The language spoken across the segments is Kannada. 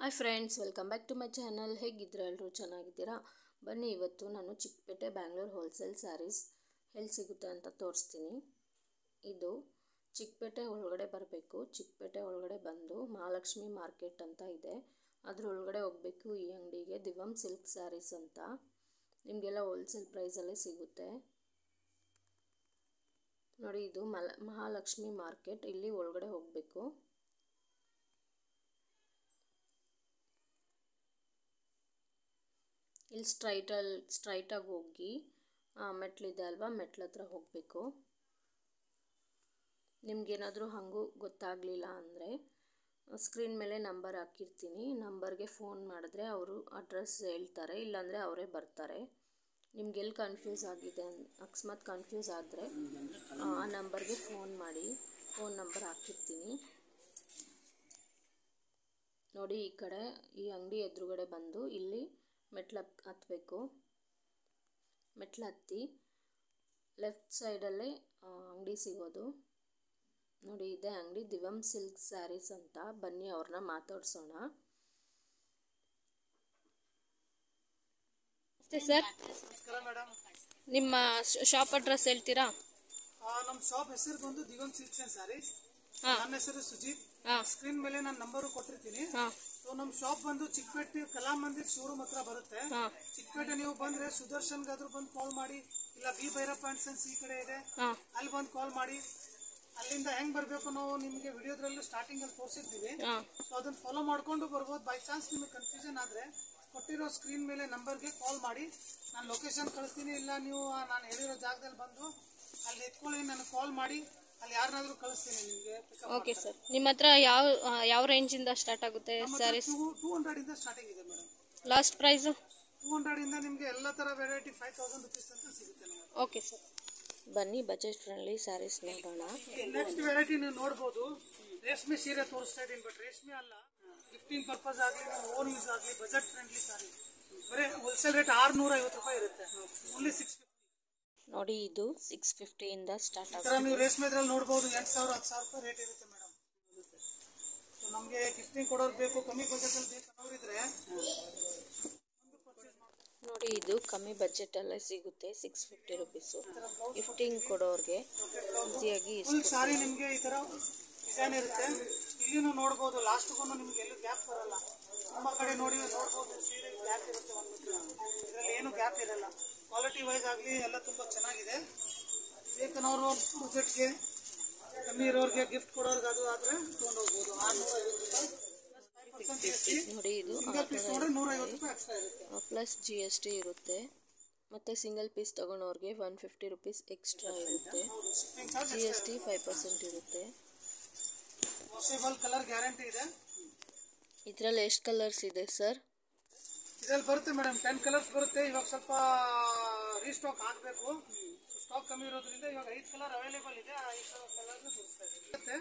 Hi friends, welcome back to my channel. ಹೇಗಿದ್ದೀರಾ? ಎಲ್ಲರೂ ಚೆನ್ನಾಗಿದ್ದೀರಾ? ಬನ್ನಿ, ಇವತ್ತು ನಾನು ಚಿಕ್ಕಪೇಟೆ ಬ್ಯಾಂಗ್ಳೂರ್ ಹೋಲ್ಸೇಲ್ ಸ್ಯಾರೀಸ್ ಎಲ್ಲಿ ಸಿಗುತ್ತೆ ಅಂತ ತೋರಿಸ್ತೀನಿ. ಇದು ಚಿಕ್ಕಪೇಟೆ ಒಳಗಡೆ ಬರಬೇಕು. ಚಿಕ್ಕಪೇಟೆ ಒಳಗಡೆ ಬಂದು ಮಹಾಲಕ್ಷ್ಮಿ ಮಾರ್ಕೆಟ್ ಅಂತ ಇದೆ, ಅದ್ರ ಒಳಗಡೆ ಹೋಗಬೇಕು. ಈ ಅಂಗಡಿಗೆ ದಿವಮ್ ಸಿಲ್ಕ್ ಸ್ಯಾರೀಸ್ ಅಂತ ನಿಮಗೆಲ್ಲ ಹೋಲ್ಸೇಲ್ ಪ್ರೈಸಲ್ಲೇ ಸಿಗುತ್ತೆ ನೋಡಿ. ಇದು ಮಹಾಲಕ್ಷ್ಮಿ ಮಾರ್ಕೆಟ್, ಇಲ್ಲಿ ಒಳಗಡೆ ಹೋಗಬೇಕು. ಇಲ್ಲಿ ಸ್ಟ್ರೈಟಾಗಿ ಹೋಗಿ ಮೆಟ್ಲಿದೆ ಅಲ್ವಾ, ಮೆಟ್ಲ ಹತ್ರ ಹೋಗಬೇಕು. ನಿಮಗೇನಾದರೂ ಹಾಗೂ ಗೊತ್ತಾಗಲಿಲ್ಲ ಅಂದರೆ ಸ್ಕ್ರೀನ್ ಮೇಲೆ ನಂಬರ್ ಹಾಕಿರ್ತೀನಿ, ನಂಬರ್ಗೆ ಫೋನ್ ಮಾಡಿದ್ರೆ ಅವರು ಅಡ್ರೆಸ್ ಹೇಳ್ತಾರೆ, ಇಲ್ಲಾಂದರೆ ಅವರೇ ಬರ್ತಾರೆ. ನಿಮ್ಗೆ ಎಲ್ಲಿ ಕನ್ಫ್ಯೂಸ್ ಆಗಿದೆ, ಅಕಸ್ಮಾತ್ ಕನ್ಫ್ಯೂಸ್ ಆದರೆ ಆ ನಂಬರ್ಗೆ ಫೋನ್ ಮಾಡಿ, ಫೋನ್ ನಂಬರ್ ಹಾಕಿರ್ತೀನಿ ನೋಡಿ. ಈ ಕಡೆ ಈ ಅಂಗಡಿ ಎದುರುಗಡೆ ಬಂದು ಇಲ್ಲಿ ಮೆಟ್ಲು ಹತ್ತಬೇಕು. ಮೆಟ್ಲು ಹತ್ತಿ ಲೆಫ್ಟ್ ಸೈಡಲ್ಲೇ ಅಂಗಡಿ ಸಿಗೋದು ನೋಡಿ. ಇದೇ ಅಂಗಡಿ ದಿವಮ್ ಸಿಲ್ಕ್ ಸ್ಯಾರೀಸ್ ಅಂತ. ಬನ್ನಿ ಅವ್ರನ್ನ ಮಾತಾಡ್ಸೋಣ. ನಮಸ್ತೆ ಸರ್. ನಮಸ್ಕಾರ ಮೇಡಮ್. ನಿಮ್ಮ ಶಾಪ್ ಅಡ್ರೆಸ್ ಹೇಳ್ತೀರಾ? ನಮ್ಮ ಶಾಪ್ ಹೆಸರು ಬಂದು ದಿವಮ್ ಸಿಲ್ಕ್ಸ್ ಅಂಡ್ ಸ್ಯಾರೀಸ್. ನನ್ನ ಹೆಸರು ಸುಜಿತ್. ಸ್ಕ್ರೀನ್ ಮೇಲೆ ನಾನು ನಂಬರು ಕೊಟ್ಟಿರ್ತೀನಿ. ಸೊ ನಮ್ಮ ಶಾಪ್ ಬಂದು ಚಿಕ್ಕಪೇಟೆ ಕಲಾ ಮಂದಿರ್ ಶೋರೂಮ್ ಹತ್ರ ಬರುತ್ತೆ. ಚಿಕ್ಕಪೇಟೆ ನೀವು ಬಂದ್ರೆ ಸುದರ್ಶನ್ಗಾದ್ರೂ ಬಂದು ಕಾಲ್ ಮಾಡಿ, ಇಲ್ಲ ಬಿ ಭೈರಪ್ಪ ಅಂಡ್ ಸನ್ಸ್ ಈ ಕಡೆ ಇದೆ, ಅಲ್ಲಿ ಬಂದು ಕಾಲ್ ಮಾಡಿ. ಅಲ್ಲಿಂದ ಹೆಂಗ್ ಬರ್ಬೇಕು ನಾವು ನಿಮ್ಗೆ ವಿಡಿಯೋದ್ರಲ್ಲೂ ಸ್ಟಾರ್ಟಿಂಗ್ ಅಲ್ಲಿ ತೋರಿಸಿರ್ತೀವಿ. ಸೊ ಅದನ್ನ ಫಾಲೋ ಮಾಡ್ಕೊಂಡು ಬರ್ಬೋದು. ಬೈ ಚಾನ್ಸ್ ನಿಮಗೆ ಕನ್ಫ್ಯೂಷನ್ ಆದ್ರೆ ಕೊಟ್ಟಿರೋ ಸ್ಕ್ರೀನ್ ಮೇಲೆ ನಂಬರ್ಗೆ ಕಾಲ್ ಮಾಡಿ, ನಾನು ಲೊಕೇಶನ್ ಕಳಿಸ್ತೀನಿ. ಇಲ್ಲ ನೀವು ನಾನು ಹೇಳಿರೋ ಜಾಗದಲ್ಲಿ ಬಂದು ಅಲ್ಲಿ ಎತ್ಕೊಳ್ಳಿ, ನನಗೆ ಕಾಲ್ ಮಾಡಿ, ಅಲ್ಲಿ ಯಾರನ್ನಾದ್ರೂ ಕಳಿಸ್ತೀನಿ ನಿಮಗೆ. Okay sir. ನಿಮ್ಮ ಹತ್ರ ಯಾವ ರೇಂಜಿಂದ ಸ್ಟಾರ್ಟ್ ಆಗುತ್ತೆ ಸ್ಯಾರೀಸ್? 200 ಇಂದ ಸ್ಟಾರ್ಟಿಂಗ್ ಇದೆ ಮೇಡಮ್. ಲಾಸ್ಟ್ ಪ್ರೈಸ್ 200 ಇಂದ ನಿಮಗೆ ಎಲ್ಲ ತರ ವೆರೈಟಿ 5000 ರೂಪೀಸ್ ಅಂತ ಸಿಗುತ್ತೆ ನಮಗೆ. ಓಕೆ ಸರ್, ಬನ್ನಿ ಬಜೆಟ್ ಫ್ರೆಂಡ್ಲಿ ಸ್ಯಾರೀಸ್ ನೋಡೋಣ. ನೆಕ್ಸ್ಟ್ ವೆರೈಟಿ ನೀವು ನೋಡ್ಬೋದು. ರೇಷ್ಮೆ ಸೀರೆ ತೋರಿಸ್ತಾ ಇದ್ದೀನಿ, ಬಟ್ ರೇಷ್ಮೆ ಅಲ್ಲ, ಗಿಫ್ಟಿಂಗ್ ಪರ್ಪಸ್ ಆಗಲಿ, ನಮ್ಮ ಓನ್ ಯೂಸ್ ಆಗಲಿ, ಬಜೆಟ್ ಫ್ರೆಂಡ್ಲಿ ಸಾರಿ. ಬರೀ ಹೋಲ್ಸೇಲ್ ರೇಟ್ 650 ರೂಪಾಯಿ ಇರುತ್ತೆ, ಓನ್ಲಿ 650 ನೋಡಿ. ಇದು 650 ಇಂದ ಸ್ಟಾರ್ಟ್ ಆಗುತ್ತೆ. ನೀವು ರೇಷ್ಮೆ ಇದ್ರಲ್ಲಿ ನೋಡ್ಬೋದು 8000 10,000 ರೂಪಾಯಿ ರೇಟ್ ಇರುತ್ತೆ ಮೇಡಮ್. ಸೊ ನಮಗೆ ಗಿಫ್ಟಿಂಗ್ ಕೊಡೋರು ಬೇಕು, ಕಮ್ಮಿ ಬಜೆಟ್ ಅಲ್ಲಿ ಬೇಕು ಅನ್ನೋರಿದ್ರೆ ನೋಡಿ. ಇದು ಕಮ್ಮಿ ಬಜೆಟ್ ಅಲ್ಲೇ ಸಿಗುತ್ತೆ, 650 ರೂಪೀಸು. ಗಿಫ್ಟಿಂಗ್ ಕೊಡೋರ್ಗೆ ಈಸಿಯಾಗಿ ಫುಲ್ ಸಾರಿ ನಿಮಗೆ ಈ ತರ ಡಿಸೈನ್ ಇರುತ್ತೆ. ಇಲ್ಲಿನೂ ನೋಡ್ಬೋದು, ಲಾಸ್ಟ್ಗೂ ನಿಮ್ಗೆ ಎಲ್ಲೂ ಗ್ಯಾಪ್ ಬರಲ್ಲ. ನಮ್ಮ ಕಡೆ ನೋಡ್ಬೋದು ಸೀರೆ ಗ್ಯಾಪ್ ಇರುತ್ತೆ, ಇದರಲ್ಲಿ ಏನು ಗ್ಯಾಪ್ ಇರಲ್ಲ. ಕ್ವಾಲಿಟಿ ವೈಸ್ ಆಗಲಿ ಎಲ್ಲ ತುಂಬ ಚೆನ್ನಾಗಿದೆ. ಬೇಕನ್ನೋರು ಬಜೆಟ್ಗೆ ಕಮ್ಮಿ ಇರೋರಿಗೆ ಗಿಫ್ಟ್ ಕೊಡೋರ್ಗೆ ಅದು ಆದರೆ ತೊಗೊಂಡು ಹೋಗ್ಬೋದು. 650 ನೋಡಿ. ಇದು ಸಿಂಗಲ್ ಪೀಸ್ ನೋಡ್ರೆ 150 ರೂಪಾಯಿ ಎಕ್ಸ್ಟ್ರಾ ಇರುತ್ತೆ, ಪ್ಲಸ್ GST ಇರುತ್ತೆ. ಮತ್ತು ಸಿಂಗಲ್ ಪೀಸ್ ತಗೊಳೋರಿಗೆ 150 ರೂಪೀಸ್ ಎಕ್ಸ್ಟ್ರಾ ಇರುತ್ತೆ. GST 5% ಇರುತ್ತೆ. ವಾಷೇಬಲ್ ಕಲರ್ ಗ್ಯಾರಂಟಿ ಇದೆ. ಇದರಲ್ಲಿ ಎಷ್ಟು ಕಲರ್ಸ್ ಇದೆ ಸರ್? ಇದರಲ್ಲಿ ಬರುತ್ತೆ ಮೇಡಮ್ 10 ಕಲರ್ಸ್ ಬರುತ್ತೆ. ಇವಾಗ ಸ್ವಲ್ಪ ರೀಸ್ಟಾಕ್ ಆಗಬೇಕು, ಸ್ಟಾಕ್ ಕಮ್ಮಿ ಇರೋದ್ರಿಂದ ಇವಾಗ 5 ಕಲರ್ ಅವೈಲೇಬಲ್ ಇದೆ. 5 ಕಲರ್ ಬರುತ್ತೆ.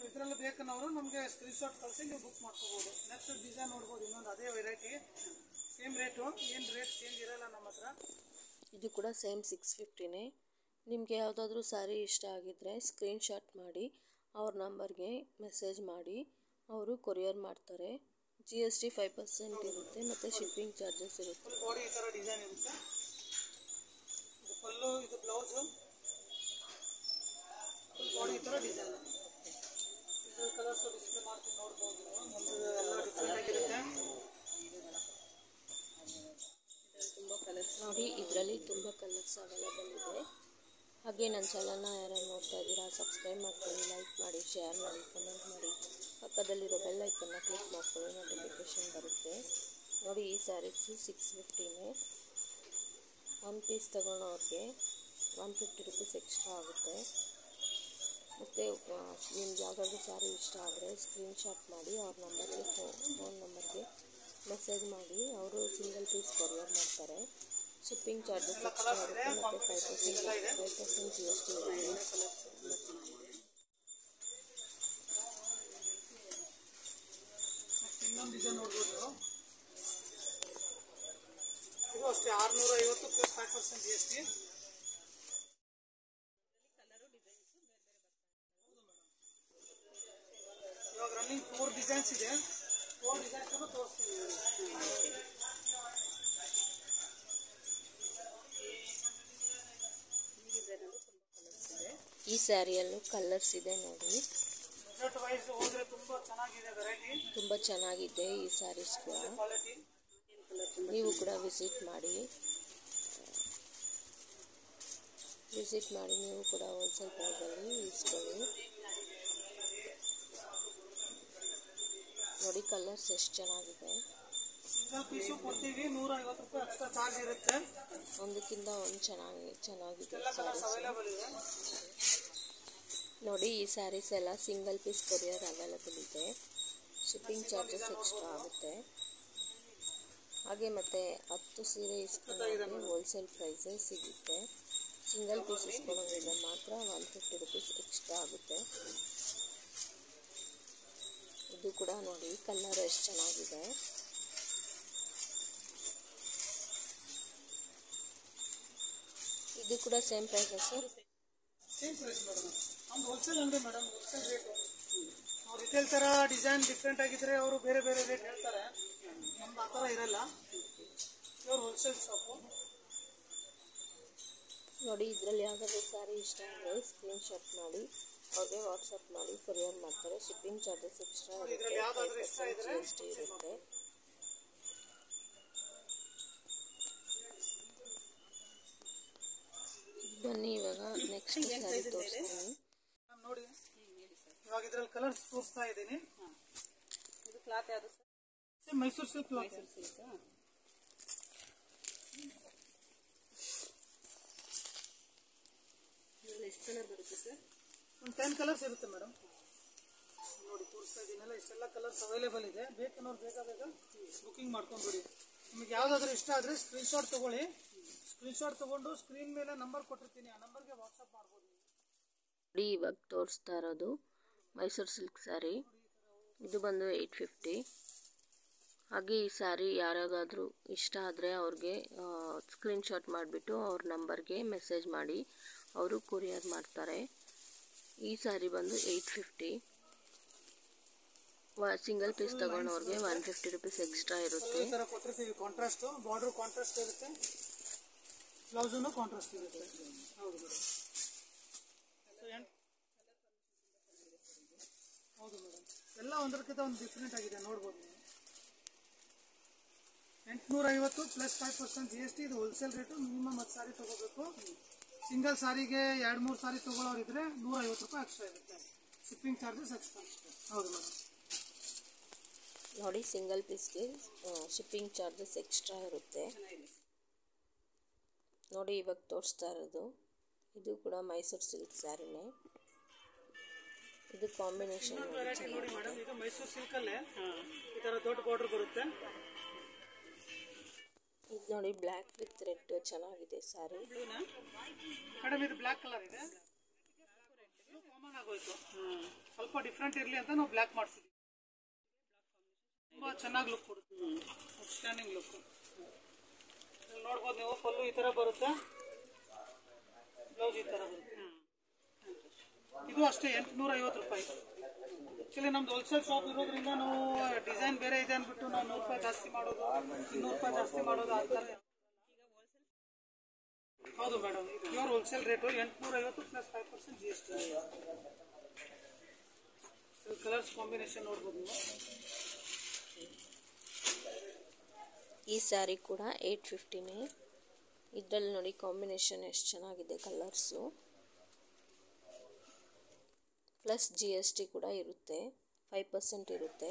ಇದರಲ್ಲಿ ಬೇಕನ್ನೋರು ನಮಗೆ ಸ್ಕ್ರೀನ್ ಶಾಟ್ ಕಳಿಸಿ ನೀವು ಬುಕ್ ಮಾಡ್ಕೋಬಹುದು. ನೆಕ್ಸ್ಟ್ ಡಿಸೈನ್ ನೋಡ್ಬೋದು, ಇನ್ನೊಂದು ಅದೇ ವೆರೈಟಿ, ಸೇಮ್ ರೇಟು, ಏನು ರೇಟ್ ಚೇಂಜ್ ಇರಲ್ಲ ನಮ್ಮ ಹತ್ರ. ಇದು ಕೂಡ ಸೇಮ್ 650ನೇ. ನಿಮಗೆ ಯಾವುದಾದ್ರೂ ಸ್ಯಾರಿ ಇಷ್ಟ ಆಗಿದ್ದರೆ ಸ್ಕ್ರೀನ್ ಶಾಟ್ ಮಾಡಿ ಅವ್ರ ನಂಬರ್ಗೆ ಮೆಸೇಜ್ ಮಾಡಿ, ಅವರು ಕೊರಿಯರ್ ಮಾಡ್ತಾರೆ. GST 5% ಇರುತ್ತೆ ಮತ್ತು ಶಿಪ್ಪಿಂಗ್ ಚಾರ್ಜಸ್ ಇರುತ್ತೆ. ಫುಲ್ ಬಾಡಿ ಈ ಥರ ಡಿಸೈನ್ ಇರುತ್ತೆ. ಇದು ಪಲ್ಲು, ಇದು ಬ್ಲೌಸು, ಫುಲ್ ಬಾಡಿ ಈ ಥರ ಡಿಸೈನ್. ಇದು ಕಲರ್ಸು ಡಿಸ್ಪ್ಲೇ ಮಾಡ್ತೀನಿ ನೋಡ್ಬೋದು. ಒಂದು ಎಲ್ಲ ಡಿಫ್ರೆಂಟ್ ಆಗಿರುತ್ತೆ. ತುಂಬ ಕಲರ್ಸ್ ನೋಡಿ. ಇದರಲ್ಲಿ ತುಂಬ ಕಲರ್ಸ್ ಅವೈಲೇಬಲ್ ಇದೆ. ಹಾಗೆ ನನ್ನ ಚಾನಲ್ನ ಯಾರು ನೋಡ್ತಾ ಇದ್ದೀರಾ ಸಬ್ಸ್ಕ್ರೈಬ್ ಮಾಡ್ಕೊಳ್ಳಿ, ಲೈಕ್ ಮಾಡಿ, ಶೇರ್ ಮಾಡಿ, ಕಮೆಂಟ್ ಮಾಡಿ. ಪಕ್ಕದಲ್ಲಿರೋ ಬೆಲ್ ಐಕನ್ನ ಕ್ಲಿಕ್ ಮಾಡ್ಕೊಳ್ಳಿ, ನೋಟಿಫಿಕೇಷನ್ ಬರುತ್ತೆ ನೋಡಿ. ಈ ಸ್ಯಾರೀಸು 650ನೇ. ಒಂದು ಪೀಸ್ ತಗೊಳ್ಳೋರಿಗೆ 150 ರೂಪೀಸ್ ಎಕ್ಸ್ಟ್ರಾ ಆಗುತ್ತೆ. ಮತ್ತು ನಿಮ್ಗೆ ಯಾವುದಾದ್ರೂ ಸ್ಯಾರಿ ಇಷ್ಟ ಆದರೆ ಸ್ಕ್ರೀನ್ ಶಾಟ್ ಮಾಡಿ ಅವ್ರ ನಂಬರ್ಗೆ ಫೋನ್ ನಂಬರ್ಗೆ ಮೆಸೇಜ್ ಮಾಡಿ, ಅವರು ಸಿಂಗಲ್ ಪೀಸ್ ಕೊರಿಯರ್ ಮಾಡ್ತಾರೆ. ಶಿಪ್ಪಿಂಗ್ ಚಾರ್ಜಸ್ ಎಕ್ಸ್ಟ್ರಾ ಆಗುತ್ತೆ ಮತ್ತು 5% GST ಇರುತ್ತೆ. ಇನ್ನೊಂದು ಡಿಸೈನ್ ನೋಡ್ಬೋದು. ಇದು ಅಷ್ಟೇ 650 ಪ್ಲಸ್ 5% GST. ಇವಾಗ ರನ್ನಿಂಗ್ 4 ಡಿಸೈನ್ಸ್ ಇದೆ. 4 ಡಿಸೈನ್ಸ್ ಅನ್ನು ತೋರಿಸ್ತೀನಿ. ಈ ಸ್ಯಾರಿಯಲ್ಲೂ ಕಲರ್ಸ್ ಇದೆ ನೋಡಿ. ಬಜೆಟ್ ವೈಸ್ ಹೋದ್ರೆ ತುಂಬಾ ಚೆನ್ನಾಗಿದೆ ವೆರೈಟಿ. ತುಂಬ ಚೆನ್ನಾಗಿದೆ ಈ ಸ್ಯಾರೀಸ್ ಕೂಡ. ಕ್ವಾಲಿಟಿ ನೀವು ಕೂಡ ವಿಸಿಟ್ ಮಾಡಿ ನೀವು ಕೂಡ ಹೋಲ್ಸೇಲ್ ಪ್ರೈಸಲ್ಲಿ ಇಸ್ಕೊಳ್ಳಿ. ನೋಡಿ ಕಲರ್ಸ್ ಎಷ್ಟು ಚೆನ್ನಾಗಿದೆ. ಸಿಂಗಲ್ ಪೀಸು ಕೊಡ್ತೀವಿ, 150 ರೂಪಾಯಿ ಎಕ್ಸ್ಟ್ರಾ ಚಾರ್ಜ್ ಇರುತ್ತೆ. ಒಂದಕ್ಕಿಂತ ಒಂದು ಚೆನ್ನಾಗಿದೆ ಎಲ್ಲ ಕಲರ್ಸ್ ಸ್ಯಾರೀಸ್. ಅವೈಲೇಬಲ್ ಇದೆ. ನೋಡಿ ಈ ಸ್ಯಾರೀಸ್ ಎಲ್ಲ ಸಿಂಗಲ್ ಪೀಸ್ ಕೊರಿಯರ್ ಅವೈಲೇಬಲ್ ಇದೆ. ಶಿಪ್ಪಿಂಗ್ ಚಾರ್ಜಸ್ ಎಕ್ಸ್ಟ್ರಾ ಆಗುತ್ತೆ. ಹಾಗೆ ಮತ್ತು 10 ಸೀರೆ ಇಸ್ಕೊಂಡ್ರೆ ಹೋಲ್ಸೇಲ್ ಪ್ರೈಸೇ ಸಿಗುತ್ತೆ. ಸಿಂಗಲ್ ಪೀಸ್ ಇಸ್ಕೊಳ್ಳೋದ್ರಿಂದ ಮಾತ್ರ 150 ರುಪೀಸ್ ಎಕ್ಸ್ಟ್ರಾ ಆಗುತ್ತೆ. ಇದು ಕೂಡ ನೋಡಿ ಕಲರ್ ಎಷ್ಟು ಚೆನ್ನಾಗಿದೆ. ಇದು ಕೂಡ ಸೇಮ್ ಪ್ರೈಸಾ ಸರ್? Same price madam. ನಮ್ದು ಹೋಲ್ಸೇಲ್ ಅಂಗಡಿ ಮೇಡಮ್, ಹೋಲ್ಸೇಲ್ ರೇಟು. ನಾವು ರಿಟೇಲ್ ಥರ ಡಿಸೈನ್ ಡಿಫ್ರೆಂಟ್ ಆಗಿದ್ರೆ ಅವರು ಬೇರೆ ಬೇರೆ ರೇಟ್ ಹೇಳ್ತಾರೆ. ನಮ್ದು ಆ ಥರ ಇರಲ್ಲ, ಪ್ಯೂರ್ ಹೋಲ್ಸೇಲ್ ಶಾಪು. ನೋಡಿ ಇದರಲ್ಲಿ ಯಾವುದಾದ್ರು ಸ್ಯಾರಿ ಇಷ್ಟ ಅಂದರೆ ಸ್ಕ್ರೀನ್ಶಾಟ್ ಮಾಡಿ ಅವ್ರಿಗೆ ವಾಟ್ಸಪ್ ಮಾಡಿ ಕೊರಿಯರ್ ಮಾಡ್ತಾರೆ. ಶಿಪ್ಪಿಂಗ್ ಚಾರ್ಜಸ್ ಎಕ್ಸ್ಟ್ರಾ ಇರುತ್ತೆ, 5% GST ಇರುತ್ತೆ. ಬನ್ನಿ ಇವಾಗ ನೆಕ್ಸ್ಟ್ ಸ್ಯಾರಿ ತೋರಿಸ್ತೀನಿ. ನೋಡಿ ಇವಾಗ ಇದ್ರಲ್ಲಿ ಕಲರ್ಸ್ ತೋರಿಸ್ತಾ ಇದ್ದೀನಿ. ಇದು ಕ್ಲಾತ್ ಯಾವುದು ಸರ್? Mysuru silk cloth. ಎಷ್ಟು ಕಲರ್ ಬರುತ್ತೆ ಸರ್? ಒಂದು 10 ಕಲರ್ಸ್ ಇರುತ್ತೆ ಮೇಡಮ್. ನೋಡಿ ತೋರಿಸ್ತಾ ಇದ್ದೀನಲ್ಲ, ಇಷ್ಟೆಲ್ಲ ಕಲರ್ಸ್ ಅವೈಲೇಬಲ್ ಇದೆ. ಬೇಕನ್ನೋರು ಬೇಗ ಬುಕಿಂಗ್ ಮಾಡ್ಕೊಂಡ್ಬಿಡಿ. ನಿಮಗೆ ಯಾವುದಾದ್ರೂ ಇಷ್ಟ ಆದರೆ ಸ್ಕ್ರೀನ್ಶಾಟ್ ತೊಗೊಳ್ಳಿ. ಸ್ಕ್ರೀನ್ಶಾಟ್ ತೊಗೊಂಡು ಸ್ಕ್ರೀನ್ ಮೇಲೆ ನಂಬರ್ ಕೊಟ್ಟಿರ್ತೀನಿ, ಆ ನಂಬರ್ಗೆ ವಾಟ್ಸಪ್ ಮಾಡ್ಬೋದು. ನೋಡಿ ಇವಾಗ ತೋರಿಸ್ತಾ ಇರೋದು ಮೈಸೂರು ಸಿಲ್ಕ್ ಸ್ಯಾರಿ. ಇದು ಬಂದು 850. ಹಾಗೆ ಈ ಸ್ಯಾರಿ ಯಾರಿಗಾದರೂ ಇಷ್ಟ ಆದರೆ ಅವ್ರಿಗೆ ಸ್ಕ್ರೀನ್ಶಾಟ್ ಮಾಡಿಬಿಟ್ಟು ಅವ್ರ ನಂಬರ್ಗೆ ಮೆಸೇಜ್ ಮಾಡಿ, ಅವರು ಕೊರಿಯರ್ ಮಾಡ್ತಾರೆ. ಈ ಸ್ಯಾರಿ ಬಂದು 850. ಸಿಂಗಲ್ ಪೀಸ್ ತಗೊಂಡವ್ರಿಗೆ 150 ರುಪೀಸ್ ಎಕ್ಸ್ಟ್ರಾ ಇರುತ್ತೆ. ಈ ಥರ ಕೊಟ್ಟಿರ್ತೀವಿ. ಕಾಂಟ್ರಾಸ್ಟು ಬಾರ್ಡ್ರು ಕಾಂಟ್ರಾಸ್ಟ್ ಇರುತ್ತೆ, ಬ್ಲೌಸೂ ಕಾಂಟ್ರಾಸ್ಟ್ ಇರುತ್ತೆ. ಹೌದು ಮೇಡಮ್. ಹೌದು ಮೇಡಮ್, ಎಲ್ಲ ಒಂದಕ್ಕಿಂತ ಒಂದು ಡಿಫ್ರೆಂಟ್ ಆಗಿದೆ, ನೋಡ್ಬೋದು ನೀವು. 850 ಪ್ಲಸ್ 5% GST. ಇದು ಹೋಲ್ಸೇಲ್ ರೇಟು. ಮಿನಿಮಮ್ 10 ಸಾರಿ ತೊಗೋಬೇಕು. ಸಿಂಗಲ್ ಸಾರಿಗೆ 2-3 ಸಾರಿ ತೊಗೊಳ್ಳೋರಿದ್ರೆ 150 ರೂಪಾಯಿ ಎಕ್ಸ್ಟ್ರಾ ಇರುತ್ತೆ. ಶಿಪ್ಪಿಂಗ್ ಚಾರ್ಜಸ್ ಎಕ್ಸ್ಟ್ರಾ ಅಷ್ಟೇ. ಹೌದು ಮೇಡಮ್. ನೋಡಿ ಸಿಂಗಲ್ ಪೀಸ್ಗೆ ಶಿಪ್ಪಿಂಗ್ ಚಾರ್ಜಸ್ ಎಕ್ಸ್ಟ್ರಾ ಇರುತ್ತೆ. ನೋಡಿ ಇವಾಗ ತೋರಿಸ್ತಾ ಇರೋದು ಇದು ಕೂಡ ಮೈಸೂರು ಸಿಲ್ಕ್ ಸ್ಯಾರಿನೇ. ಇದು ಕಾಂಬಿನೇಷನ್ ನೋಡಿ ಮೇಡಮ್, ಇದು ಮೈಸೂರು ಸಿಲ್ಕಲ್ಲೇ ಈ ಥರ ದೊಡ್ಡ ಬಾರ್ಡರ್ ಬರುತ್ತೆ. ಇದು ನೋಡಿ ಬ್ಲ್ಯಾಕ್ ವಿತ್ ರೆಡ್ ಚೆನ್ನಾಗಿದೆ ಸ್ಯಾರಿ. ಮೇಡಮ್ ಇದು ಬ್ಲ್ಯಾಕ್ ಕಲರ್ ಇದೆ, ಕಾಮನ್ ಆಗೋಯ್ತು. ಸ್ವಲ್ಪ ಡಿಫ್ರೆಂಟ್ ಇರಲಿ ಅಂತ ನಾವು ಬ್ಲ್ಯಾಕ್ ಮಾಡಿಸಿದ್ವಿ. ತುಂಬ ಚೆನ್ನಾಗಿ ಲುಕ್ ಕೊಡುತ್ತೆ, ಔಟ್ಸ್ಟ್ಯಾಂಡಿಂಗ್ ಲುಕ್. ನೋಡ್ಬೋದು ನೀವು. ಪಲ್ಲು ಈ ಥರ ಬರುತ್ತೆ, ಬ್ಲೌಸ್ ಈ ಥರ ಬರುತ್ತೆ. ಇದು ಅಷ್ಟೇ 850 ರೂಪಾಯಿ. ಆ್ಯಕ್ಚುಲಿ ನಮ್ದು ಹೋಲ್ಸೇಲ್ ಶಾಪ್ ಇರೋದ್ರಿಂದ ನಾವು ಡಿಸೈನ್ ಬೇರೆ ಇದೆ ಅಂದ್ಬಿಟ್ಟು ನಾವು 100 ರೂಪಾಯಿ ಜಾಸ್ತಿ ಮಾಡೋದು, 200 ರೂಪಾಯಿ ಜಾಸ್ತಿ ಮಾಡೋದು ಅಂತಾರೆ. ಹೌದು madam, pure wholesale rate 850 plus 5% GST. Colours combination ನೋಡ್ಬೋದು ನೀವು. ಈ ಸ್ಯಾರಿ ಕೂಡ 850ನೇ. ಇದರಲ್ಲಿ ನೋಡಿ ಕಾಂಬಿನೇಷನ್ ಎಷ್ಟು ಚೆನ್ನಾಗಿದೆ ಕಲರ್ಸು. ಪ್ಲಸ್ GST ಕೂಡ ಇರುತ್ತೆ, 5% ಇರುತ್ತೆ.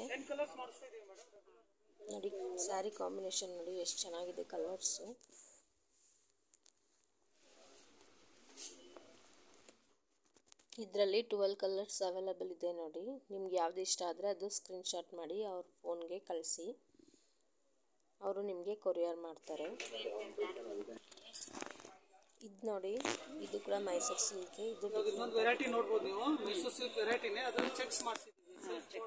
ನೋಡಿ ಸ್ಯಾರಿ ಕಾಂಬಿನೇಷನ್ ನೋಡಿ ಎಷ್ಟು ಚೆನ್ನಾಗಿದೆ ಕಲರ್ಸು. ಇದರಲ್ಲಿ 12 ಕಲರ್ಸ್ ಅವೈಲೇಬಲ್ ಇದೆ. ನೋಡಿ ನಿಮ್ಗೆ ಯಾವ್ದು ಇಷ್ಟ ಆದರೆ ಅದು ಸ್ಕ್ರೀನ್ಶಾಟ್ ಮಾಡಿ ಅವ್ರ ಫೋನ್ಗೆ ಕಳಿಸಿ, ಅವರು ನಿಮಗೆ ಕೊರಿಯರ್ ಮಾಡ್ತಾರೆ. ಇದು ನೋಡಿ, ಇದು ಕೂಡ ಮೈಸೂರು ಸಿಲ್ಕ್. ಇದು ಇನ್ನೊಂದು ವೆರೈಟಿ ನೋಡ್ಬೋದು ನೀವು, ಮೈಸೂರು ಸಿಲ್ಕ್ ವೆರೈಟಿನೇ. ಅದನ್ನು ಚೆಕ್ಸ್ ಮಾಡಿಸಿದ್ದೀವಿ.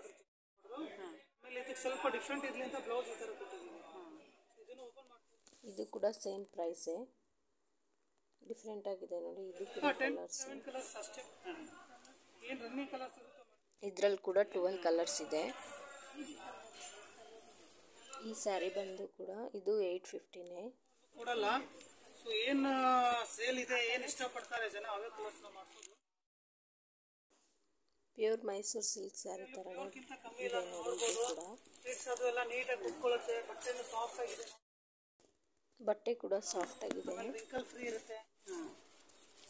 ಆಮೇಲೆ ಇದಕ್ಕೆ ಸ್ವಲ್ಪ ಡಿಫ್ರೆಂಟ್ ಇರಲಿ ಅಂತ ಬ್ಲೌಸ್ ಈ ಥರ ಕೊಟ್ಟಿದ್ದೀವಿ. ಇದನ್ನು ಓಪನ್ ಮಾಡ್ತೀವಿ. ಇದು ಕೂಡ ಸೇಮ್ ಪ್ರೈಸೇ, ಡಿಫ್ರೆಂಟ್ ಆಗಿದೆ ನೋಡಿ. ಇದು ಕೂಡ ಕಲರ್ಸ್ ಕಲರ್ಸ್ ಅಷ್ಟೇ. ಏನು ರನ್ನಿಂಗ್ ಕಲರ್ಸ್ ಇರುತ್ತೆ. ಇದರಲ್ಲಿ ಕೂಡ 12 ಕಲರ್ಸ್ ಇದೆ. ಈ ಸ್ಯಾರಿ ಬಂದು ಕೂಡ ಇದು 850ನೇ ಕೊಡಲ್ಲ. ಸೊ ಏನು ಸೇಲ್ ಇದೆ, ಏನು ಇಷ್ಟಪಡ್ತಾರೆ ಜನ, ಅವೇ ಕಲರ್ಸ್ ಮಾಡ್ಸೋದು. ಪ್ಯೂರ್ ಮೈಸೂರು ಸಿಲ್ಕ್ ಸ್ಯಾರಿ ಥರ ಕಮ್ಮಿ ಇಲ್ಲ ನೋಡ್ಬೋದು. ಪ್ಲೇಟ್ಸ್ ಅದು ಎಲ್ಲ ನೀಟಾಗಿ ಕುತ್ಕೊಳ್ಳುತ್ತೆ. ಬಟ್ಟೆನೂ ಸಾಫ್ಟ್ ಆಗಿದೆ, ಬಟ್ಟೆ ಕೂಡ ಸಾಫ್ಟ್ ಆಗಿದೆ. ರಿಂಕಲ್ ಫ್ರೀ ಇರುತ್ತೆ.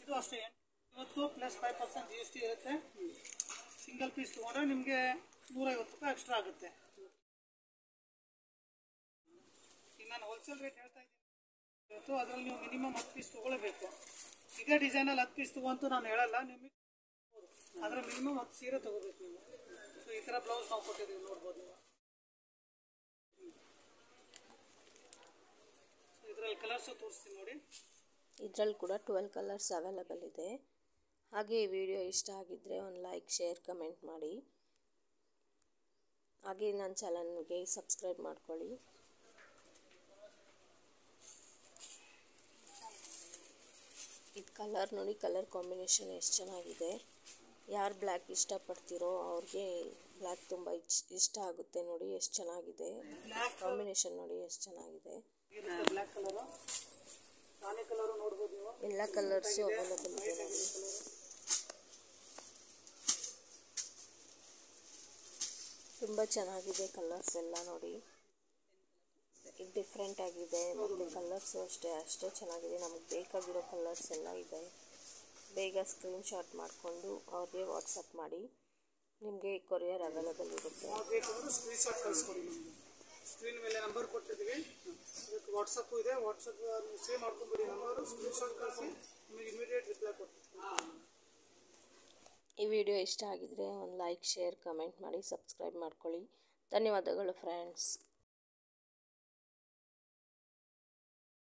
ಇದು ಅಷ್ಟೇ 50 ಪ್ಲಸ್ 5% GST ಇರುತ್ತೆ. ಸಿಂಗಲ್ ಪೀಸ್ ತೊಗೊಂಡ್ರೆ ನಿಮಗೆ 150 ರೂಪಾಯಿ ಎಕ್ಸ್ಟ್ರಾ ಆಗುತ್ತೆ. ಈಗ ನಾನು ಹೋಲ್ಸೇಲ್ ರೇಟ್ ಹೇಳ್ತಾ ಇದ್ದೀನಿ. ಅದರಲ್ಲಿ ನೀವು ಮಿನಿಮಮ್ 10 ಪೀಸ್ ತೊಗೊಳ್ಳೇಬೇಕು. ಇದೇ ಡಿಸೈನಲ್ಲಿ 10 ಪೀಸ್ ತೊಗೊಂತು ನಾನು ಹೇಳಲ್ಲ, ನಿಮಗೆ ಅದರ ಮಿನಿಮಮ್ 10 ಸೀರೆ ತೊಗೋಬೇಕು ನೀವು. ಸೊ ಈ ಥರ ಬ್ಲೌಸ್ ನಾವು ಕೊಟ್ಟಿದ್ದೀವಿ, ನೋಡ್ಬೋದು ನೀವು. ಇದರಲ್ಲಿ ಕಲರ್ಸು ತೋರಿಸ್ತೀನಿ ನೋಡಿ. ಇದರಲ್ಲಿ ಕೂಡ 12 ಕಲರ್ಸ್ ಅವೈಲೇಬಲ್ ಇದೆ. ಹಾಗೆ ಈ ವಿಡಿಯೋ ಇಷ್ಟ ಆಗಿದ್ದರೆ ಒಂದು ಲೈಕ್, ಶೇರ್, ಕಮೆಂಟ್ ಮಾಡಿ. ಹಾಗೆ ನನ್ನ ಚಾನಲ್ಗೆ ಸಬ್ಸ್ಕ್ರೈಬ್ ಮಾಡ್ಕೊಳ್ಳಿ. ಇದು ಕಲರ್ ನೋಡಿ, ಕಲರ್ ಕಾಂಬಿನೇಷನ್ ಎಷ್ಟು ಚೆನ್ನಾಗಿದೆ. ಯಾರು ಬ್ಲ್ಯಾಕ್ ಇಷ್ಟಪಡ್ತೀರೋ ಅವ್ರಿಗೆ ಬ್ಲ್ಯಾಕ್ ತುಂಬ ಇಷ್ಟ ಆಗುತ್ತೆ. ನೋಡಿ ಎಷ್ಟು ಚೆನ್ನಾಗಿದೆ ಕಾಂಬಿನೇಷನ್, ನೋಡಿ ಎಷ್ಟು ಚೆನ್ನಾಗಿದೆ. ಬ್ಲ್ಯಾಕ್ ಕಲರು, ರಾಣಿ ಕಲರು ನೋಡ್ಬೋದು ನೀವು. ಎಲ್ಲ ಕಲರ್ಸು ಅವೈಲೇಬಲ್ ಇದೆ ನೋಡಿ. ತುಂಬ ಚೆನ್ನಾಗಿದೆ ಕಲರ್ಸ್ ಎಲ್ಲ ನೋಡಿ. ಇದು ಡಿಫ್ರೆಂಟ್ ಆಗಿದೆ ಮತ್ತು ಕಲರ್ಸು ಅಷ್ಟೇ ಚೆನ್ನಾಗಿದೆ. ನಮಗೆ ಬೇಕಾಗಿರೋ ಕಲರ್ಸ್ ಎಲ್ಲ ಇದೆ. ಬೇಗ ಸ್ಕ್ರೀನ್ಶಾಟ್ ಮಾಡಿಕೊಂಡು ಅವ್ರಿಗೆ ವಾಟ್ಸಪ್ ಮಾಡಿ, ನಿಮಗೆ ಕೊರಿಯರ್ ಅವೈಲೇಬಲ್ ಇರುತ್ತೆ. ಬೇಕಂದ್ರೆ ಸ್ಕ್ರೀನ್ಶಾಟ್ ಕಳಿಸ್ಕೊಡಿ. ನಮಗೆ ಸ್ಕ್ರೀನ್ ಮೇಲೆ ನಂಬರ್ ಕೊಟ್ಟಿದ್ದೀವಿ, ಅದಕ್ಕೆ ವಾಟ್ಸಪ್ಪು ಇದೆ. ವಾಟ್ಸಪ್ ನೀವು ಸೇವ್ ಮಾಡ್ಕೊಂಬಿಡಿ ನಂಬರು, ಸ್ಕ್ರೀನ್ಶಾಟ್ ಕಳಿಸಿ, ನಿಮಗೆ ಇಮಿಡಿಯೇಟ್ ರಿಪ್ಲೈ ಕೊಡ್ತೀವಿ. ಈ ವಿಡಿಯೋ ಇಷ್ಟ ಆಗಿದ್ದರೆ ಒಂದು ಲೈಕ್, ಶೇರ್, ಕಮೆಂಟ್ ಮಾಡಿ, ಸಬ್ಸ್ಕ್ರೈಬ್ ಮಾಡ್ಕೊಳ್ಳಿ. ಧನ್ಯವಾದಗಳು ಫ್ರೆಂಡ್ಸ್.